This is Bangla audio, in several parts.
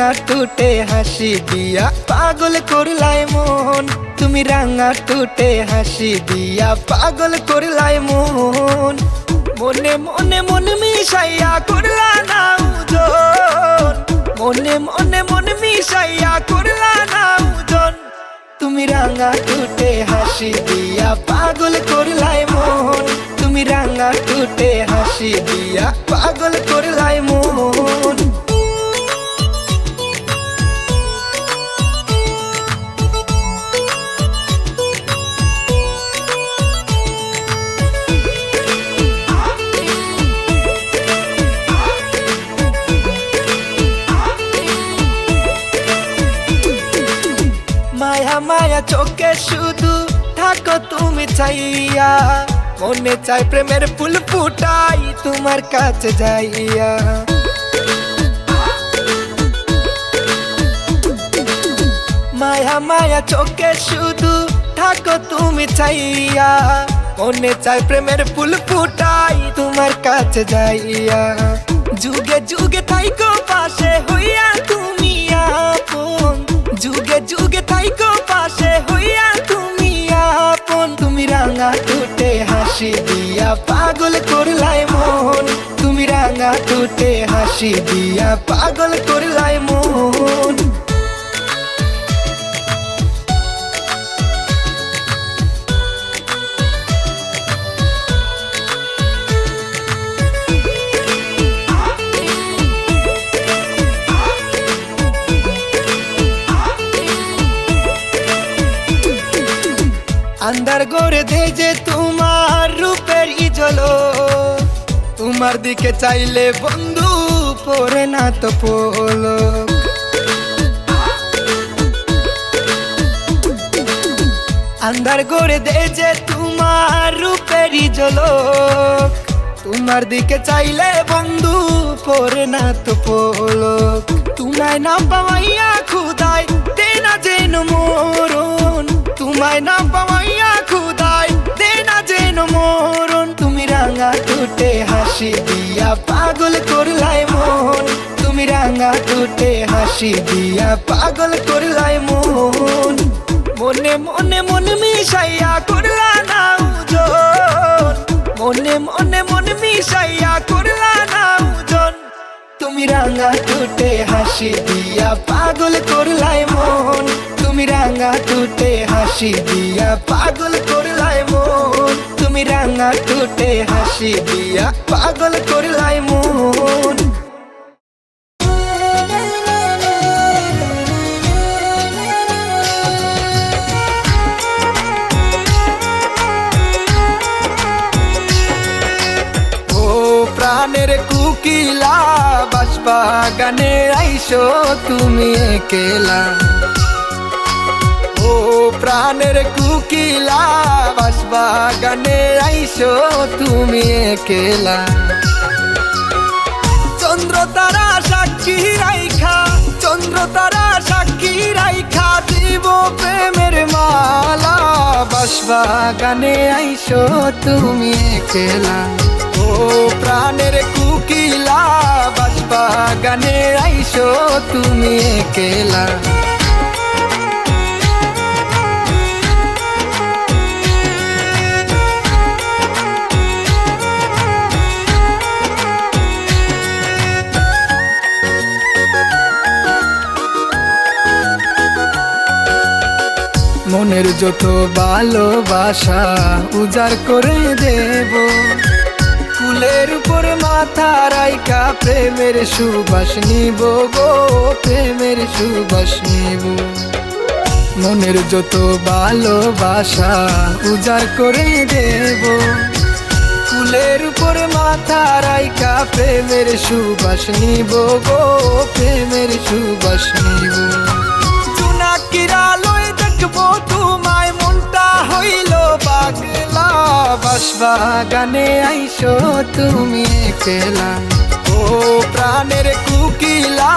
রাঙা টুটে হাসি দিয়া পাগল করলাই মন, তুমি রাঙা টুটে হাসি দিয়া পাগল করলাই মন। মনে মনে মন মিশাইয়া করলা না উজন, মনে মনে মন মিশাইয়া করলা না উজন। তুমি রাঙা টুটে হাসি দিয়া পাগল করলাই মন, তুমি রাঙা টুটে হাসি দিয়া পাগল করলাই মন। মায়া মায়া চোখে শুধু থাকো তুমি চাইয়া, মনে চাই প্রেমের ফুল ফুটাই তোমার কাছে যাইয়া। মায়া মায়া চোখে শুধু থাকো তুমি চাইয়া, মনে চাই প্রেমের ফুল ফুটাই তোমার কাছে যাইয়া। যুগে যুগে থাইকো পাশে হইয়া তুমি আপন, যুগে যুগে থাইকো পাশে হইয়া তুমি আপন। তুমি রাঙা টুটে হাসি দিয়া পাগল করলাই মন, তুমি রাঙা টুটে হাসি দিয়া পাগল করলাই মন। अंदर गोरे दे जे तुम्हार रूपेर इजलो, तुम्हार दिके चाइले बंधु परे ना तो पोलो। अंदर गोरे दे जे तुम्हार रूपेर इजलो, तुम्हार दिके चाइले बंधु परे ना तो पोलो। तुम्हाय ना पावाइया खुदाई देना जेन मोरन, तुम्हाय ना पावाइया खुदाई देना जेन मोरन। তুমি রাঙা টুটে হাসি দিয়া পাগল করলাই মন, তুমি রাঙা টুটে হাসি দিয়া পাগল করলাই মন। মনে মনে মন মিশাইয়া করলা না উজন, মনে মনে মন মিশাইয়া করলা না উজন। তুমি রাঙা টুটে হাসি দিয়া পাগল করলাই মন, তুমি রাঙা টুটে হাসি দিয়া পাগল করলাই মন, তুমি রাঙা টুটে হাসি দিয়া পাগল করলাই মন। ও প্রাণের কুকিলা বাঁশবাগানে আইসো তুমি একেলা, ও প্রাণের কুকিলা বাঁশবাগানে আইসো তুমি একেলা। চন্দ্র তারা সাক্ষী রাইখা, চন্দ্র তারা সাক্ষী রাইখা দিব প্রেমের মালা, বাঁশবাগানে আইসো তুমি একেলা। ও প্রাণের কুকিলা বাঁশবাগানে আইসো তুমি একেলা। মনের যত ভালোবাসা উজাড় করে দেব, কুলের উপর মাথা রাইখা প্রেমের সুবাস নিব গো, প্রেমের সুবাস নিব। মনের যত ভালোবাসা উজাড় করে দেব, কুলের উপর মাথা রাইখা প্রেমের সুবাস নিব গো, প্রেমের সুবাস নিব। জোনাকিরা লই দেখবো তোমায় মনটা হইল পাগলা, বাঁশবাগানে আইসো তুমি একেলা। ও প্রাণের কুকিলা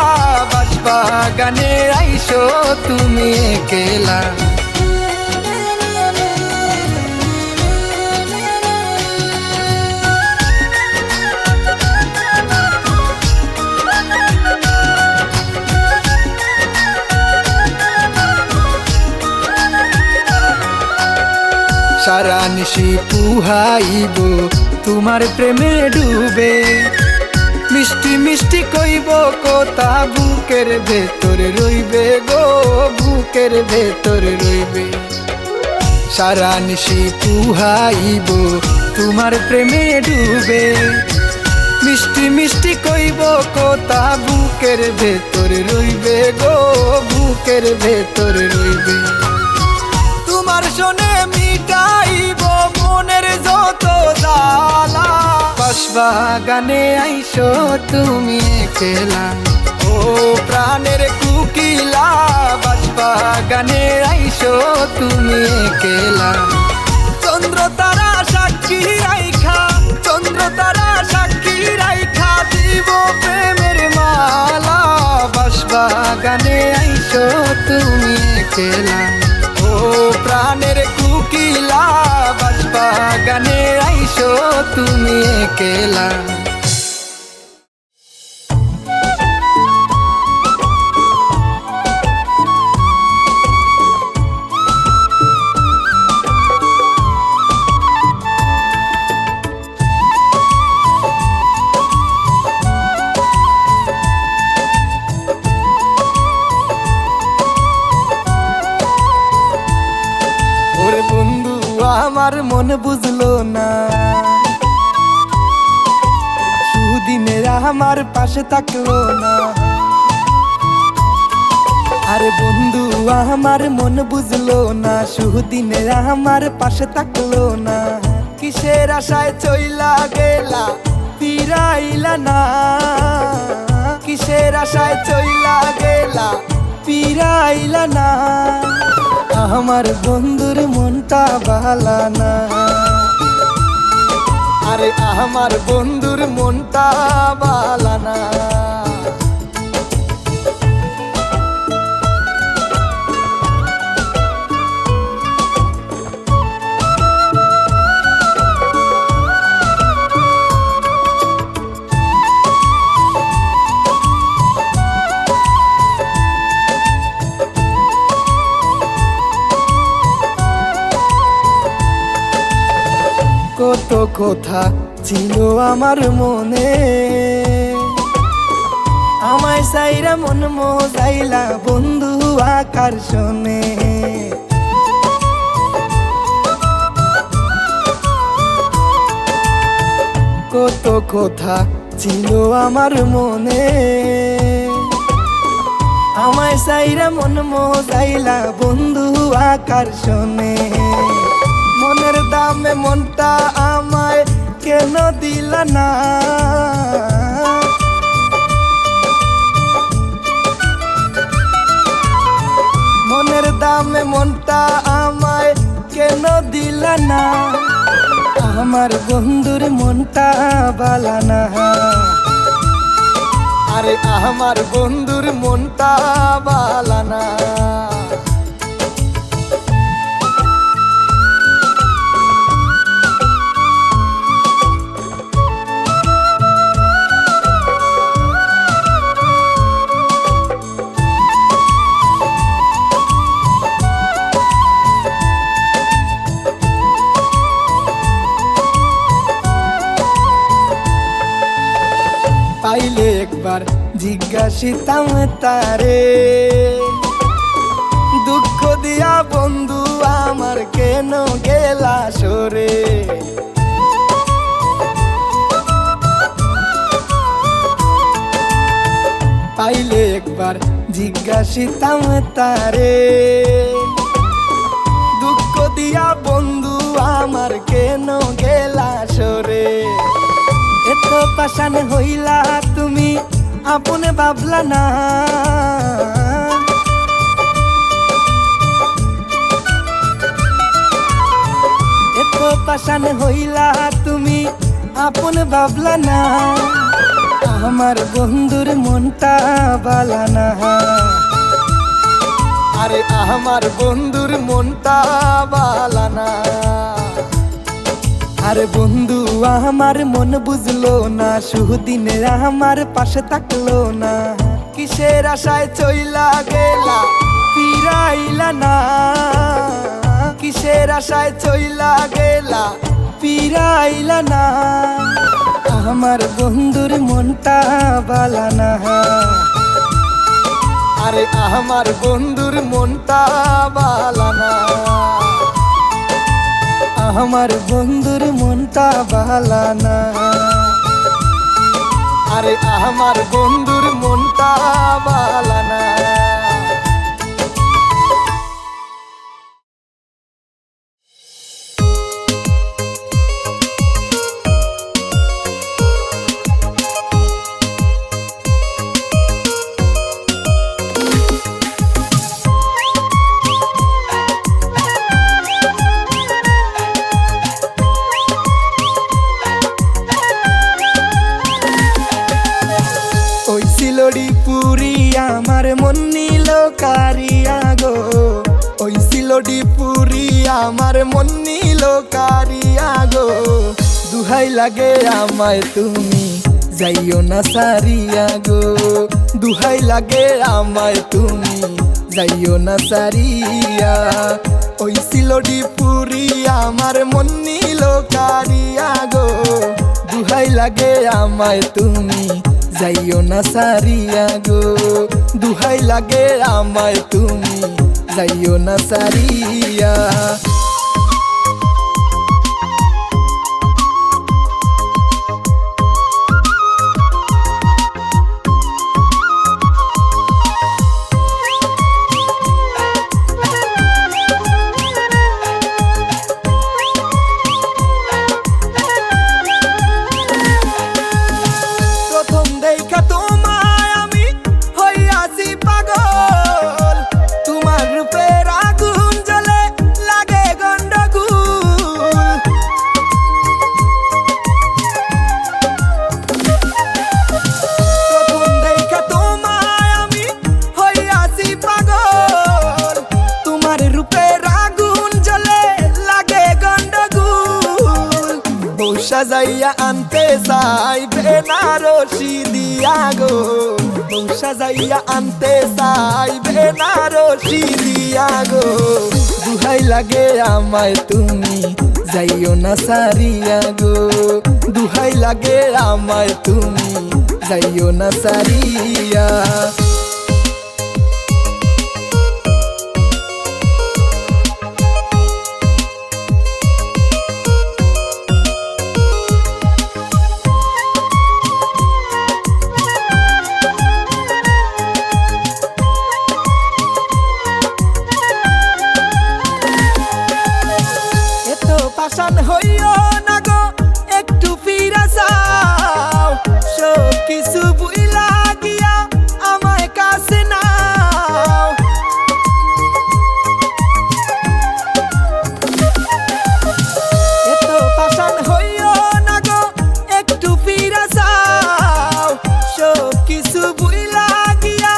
বাঁশবাগানে আইসো তুমি একেলা। নিশি পুহাইব তোমার প্রেমে ডুবে। মিষ্টি মিষ্টি কইব কথা বুকের ভেতরে রইবে গো, বুকের ভেতরে রইবে। সারা নিশি পুহাইব তোমার প্রেমে ডুবে। মিষ্টি মিষ্টি কইব কথা বুকের ভেতরে রইবে গো, বুকের ভেতরে রইবে। তোমার শোনে মিটাইব মনের যত জ্বালা। বাঁশবাগানে আইসো তুমি একলা, ও প্রাণের কুকিলা। বাঁশবাগানে আইসো তুমি একলা। চন্দ্র তারা সাক্ষী রাইখা, চন্দ্র তারা সাক্ষী রাইখা দিব প্রেমের মালা। বাঁশবাগানে আইসো তুমি একলা, ও প্রাণের কুকিলা। বাঁশবাগানে আইসো তুমি একলা। ওরে বন্ধু আমার মন বুঝলো না, সুদিনের আমার পাশে থাকলো না। আরে বন্ধু আমার মন বুঝলো না, সুদিনের আমার পাশে থাকলো না। কিসের আশায় চইলা গেলা ফিরাইলা না, কিসের আশায় চইলা গেলা ফিরাইলা না। আমার বন্ধুর মনটা ভালা না, আরে আমার বন্ধুর মনটা ভালা না। কত কথা ছিল আমার মনে, আমায় সাইরা মন মজাইলা বন্ধু আকর্ষণে। কত কথা ছিল আমার মনে, আমায় সাইরা মন মজাইলা বন্ধু আকর্ষণে। মনের দামে মনটা আমায় কেন দিলা না, মনের দামে মনটা আমায় কেন দিলা না। আমার বন্ধুর মনটা ভালা না, আরে আমার বন্ধুর মনটা ভালা না। পাইলে একবার জিজ্ঞাসিতাম তারে, দুঃখ দিয়া বন্ধু আমার কেন গেলা সরে। পাইলে একবার জিজ্ঞাসিতাম তারে, দুঃখ দিয়া বন্ধু আমার কেন গেলা সরে। এত পাশান হইলা তুমি আপনে ভাবলা না, এত পাশান হইলা তুমি আপনে ভাবলা না। আমার বন্ধুর মনটা ভালা না, আরে আমার বন্ধুর মনটা ভালা না। আরে বন্ধু আমার মন বুঝলো না, সুদিনের আমার পাশে থাকলো না। কিসের আশায় চইলা গেলা ফিরাইলা না, কিসের আশায় চইলা গেলা ফিরাইলা না আমার বন্ধুর মনটা বালানা আরে আমার বন্ধুর মনটা বালানা আমার বন্ধুর মনটা বালানা আরে আমার বন্ধুর মনটা বালানা পুরি আমার মন নীল কারিয়া গো ওই সিলোডি পুরি আমার মন নীল কারিয়া গো দুহাই লাগে আমায় তুমি যাইও না সারিয়া গো দুহাই লাগে আমায় তুমি যাইও না সারিয়া ওই সিলোডি পুরি আমার মন নীল কারিয়া গো দুহাই লাগে আমায় তুমি যাইও না সারিয়া গো দুহাই লাগে আমায় তুমি যাইও না সারিয়া সাজাইয়া আনতে চাই বেনারসি দিয়া গো সাজাইয়া আনতে চাই বেনারসি দিয়া গো দুহাই লাগে আমায় তুমি যাইও না সারিয়া গো দুহাই লাগে আমায় তুমি যাইও না সারিয়া পাশান হইও না গো একটু ফিরা যাও সব কিছু ভুইলা গিয়া আমায় কাছে নাও এত পাশান হইও না গো একটু ফিরা যাও সব কিছু ভুইলা গিয়া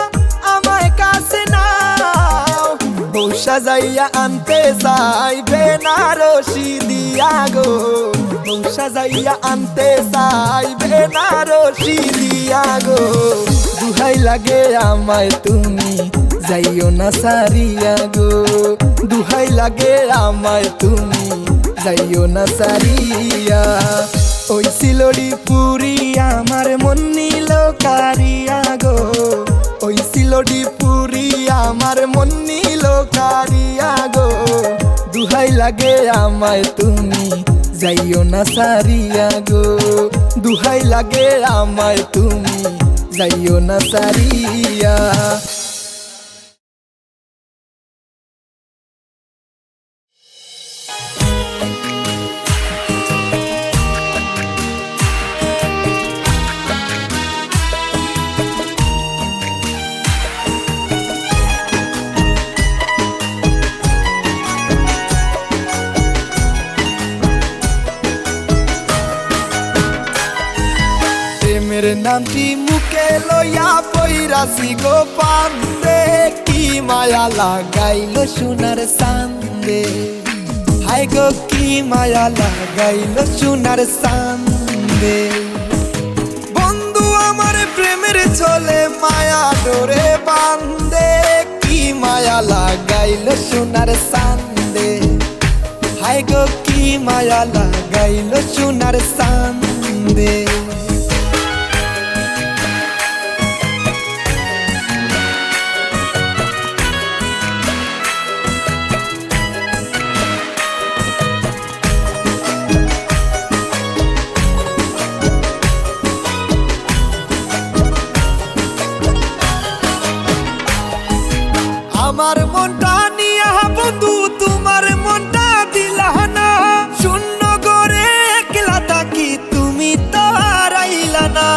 আমায় কাছে নাও সাজাইয়া আনতে চাই বেনারসি দিয়া গো সাজাইয়া আনতে চাই বেনারসি দিয়া গো দুহাই লাগে আমায় তুমি যাইও না সারিয়া গো দুহাই লাগে আমায় তুমি যাইও না সারিয়া ওই সিলোডি পুরি আমার মন নীল কারিয়া গো ওই সিলোডি পুরি আমার মন নীল কারিয়া গো দুহাই লাগে আমায় তুমি যাইও না সারিয়া গো দুহাই লাগে আমায় তুমি যাইও না সারিয়া মেরে নামটি মুখে লইয়া পইরাছি গো পান্দে কি মায়া লাগাইল সোনার চান্দে হাই গো কি মায়া লাগাইল সোনার চান্দে বন্ধু আমার প্রেমের চলে মায়া ডোরে বান্দে কি মায়া লাগাইল সোনার চান্দে হাই গো কি মায়া লাগাইল সোনার চাঁদে। আমার মনটা নিয়া বন্ধু তোমার মনটা দিলা না, শূন্য করে একলা থাকি তুমি তো আর আইলা না।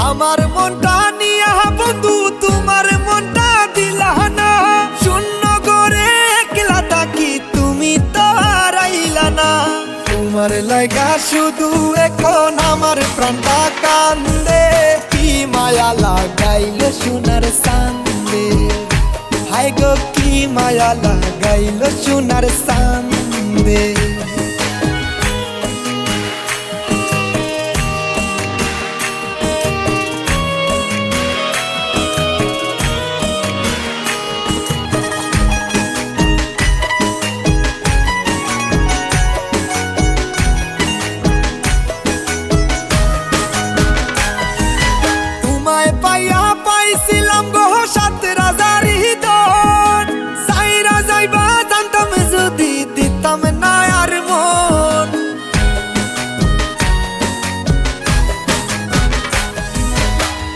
আমার মনটা নিয়া বন্ধু তোমার মনটা দিলা না, শূন্য করে একলা থাকি তুমি তো আর আইলা না। তোমার লাগা শুধু এখন আমার প্রাণটা কান্দে, কি মায়া লাগাইল সোনার চাঁদে। হাই গো কি মায়া লাগাইল সোনার চাঁদে। পাইয়া পাইছিলাম গো সাত রাজার হৃদয়, সাইরা যাইবা জানতাম যদি দিতাম না আর মন।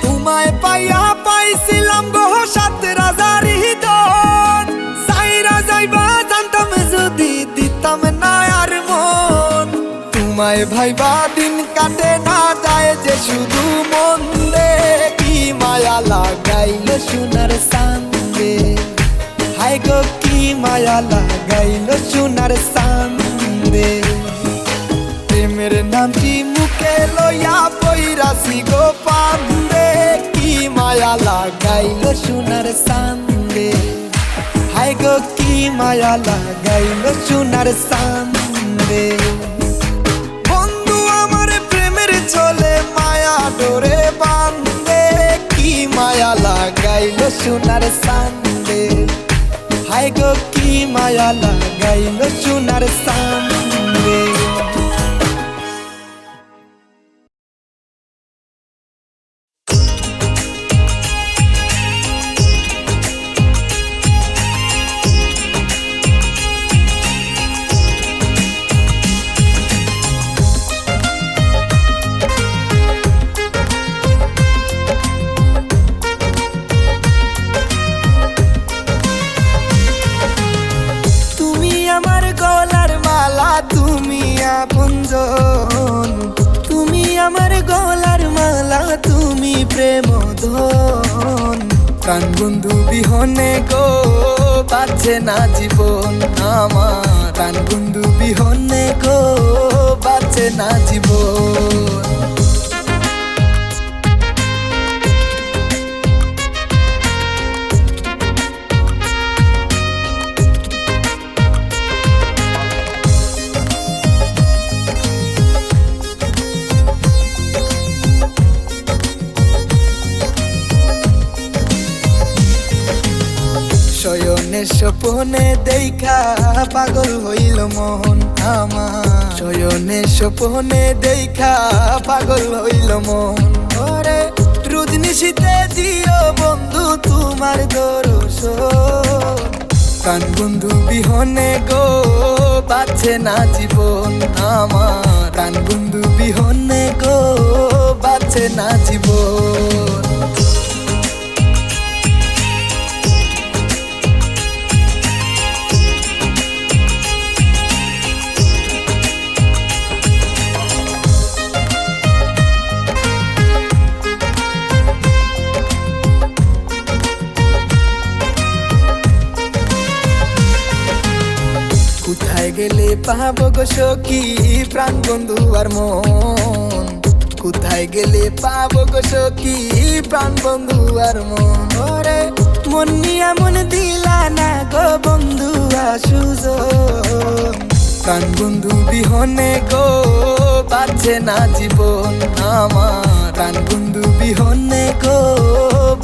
তোমায় পাইয়া পাইছিলাম গো সাত রাজার হৃদয়, সাইরা যাইবা জানতাম যদি দিতাম না আর মন। তোমায় ভাইবা দিন কাটে না যায় যে শুধু মন দে, কি মায়া লাগাইল সোনার চাঁদে। হাই গো কি মায়া লাগাইল সোনার চাঁদে। প্রেমের নামটি মুখে লইয়া পইরাছি গো পান্দে, কি মায়া লাগাইল সোনার চাঁদে। হাই গো কি মায়া লাগাইল সোনার চাঁদে। চলে মায়া ডোরে বান্ধে, কি মায়া লাগাইল সোনার চাঁদে। হাই গো কি মায়া লাগাইল সোনার চাঁদে। তুমি আপনজন, তুমি আমার গলার মালা, তুমি প্রেম ধন। প্রাণ বন্ধু বিহনে গো বাঁচে না জীবন আমার, প্রাণ বন্ধু বিহনে গো বাঁচে না জীবন। শয়নে স্বপনে দেখা পাগল হইল মন আমার, শয়নে স্বপনে দেখা পাগল হইল মন। ওরে রুদনিশীতে দিও বন্ধু তোমার দর্শন, প্রাণ বন্ধু বিহনে গো বাঁচে না জীবন আমার, প্রাণ বন্ধু বিহনে গো বাঁচে না জীবন। কোথায় গেলে পাবো গো সখী প্রাণ বন্ধু আর মন, কোথায় গেলে পাবো গো সখী প্রাণ বন্ধু আর মন। ওরে মন নিয়া মন দিলা না গো বন্ধু আসুজন, প্রাণ বন্ধু বিহনে গো বাঁচে না জীবন আমার, প্রাণ বন্ধু বিহনে গো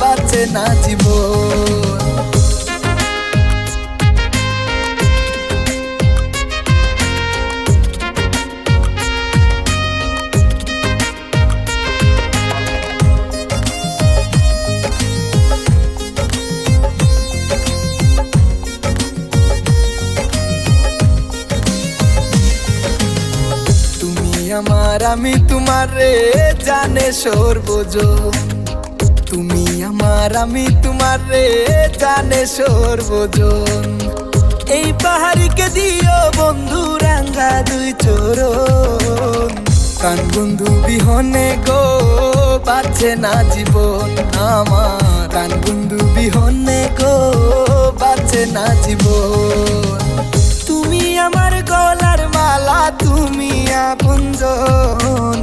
বাঁচে না জীবন। আমার আমি তোমার রে জানে সর্বজন, তুমি আমার আমি তোমার রে জানে সর্বজন। এই পাহাড়িকে দিও বন্ধু রাঙ্গা দুই চরণ, প্রাণ বন্ধু বিহনে গো বাঁচে না জীবন আমার, প্রাণ বন্ধু বিহনে গো বাঁচে না জীবন। তুমি আমার গলার মালা তুমি আপনজন,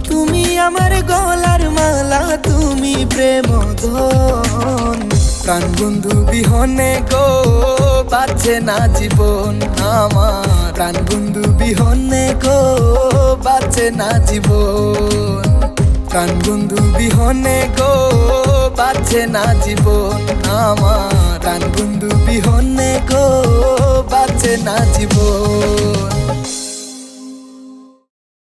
তুমি আমার গলার মালা তুমি প্রেম ধন, প্রাণ বন্ধু বিহনে গো বাঁচে না জীবন আমার, প্রাণ বন্ধু বিহনে গো বাঁচে না জীবন, প্রাণ বন্ধু বিহনে গো বাঁচে না জীবন আমার, প্রাণ বন্ধু বিহনে গো বাঁচে না জীবন।